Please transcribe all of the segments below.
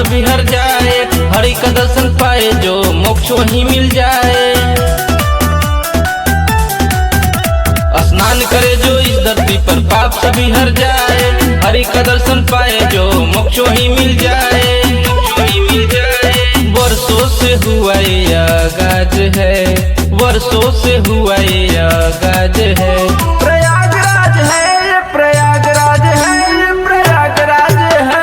सभी हर जाए, हरि का दर्शन पाए जो मोक्ष वहीं मिल जाए। स्नान करे जो इस धरती पर पाप सभी हर जाए, हरि का दर्शन पाए जो मोक्ष वहीं मिल जाए। वर्षों से हुआ ये आगाज है, वर्षों से हुआ ये आगाज है। प्रयागराज है ये, प्रयागराज है ये, प्रयागराज है।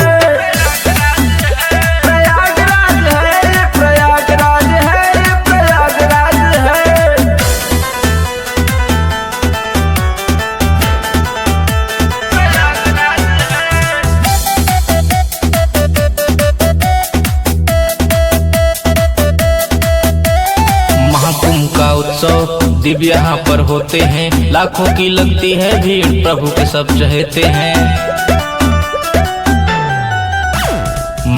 प्रयागराज है ये, प्रयागराज है ये, प्रयागराज है। महाकुंभ का उत्सव दिव्य यहाँ पर होते हैं, लाखों की लगती है भीड़, प्रभु के सब चहेते हैं।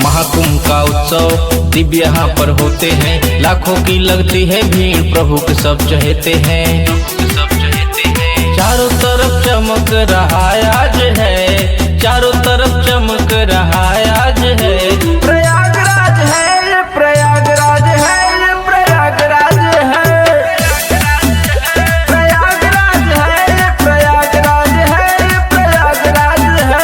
महाकुंभ का उत्सव दिव्य यहाँ पर होते हैं, लाखों की लगती है भीड़, प्रभु के सब चहेते हैं। चारों तरफ चमक रहा आज है, चारों तरफ चमक रहा आज है। प्रयागराज है ये, प्रयागराज है ये, प्रयागराज है। प्रयागराज है ये, प्रयागराज है ये, प्रयागराज है।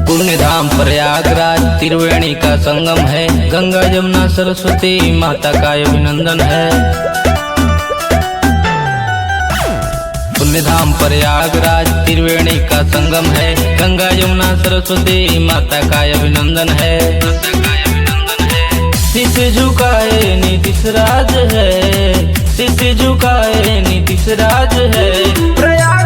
पुण्य धाम प्रयागराज त्रिवेणी का संगम है, गंगा यमुना सरस्वती माता का अभिनंदन है। पुण्य धाम प्रयागराज त्रिवेणी का संगम है, गंगा यमुना सरस्वती माता का अभिनंदन है। शीश झुकाए नीतीश राज है, शीश झुकाए नीतीश राज है। प्रयाग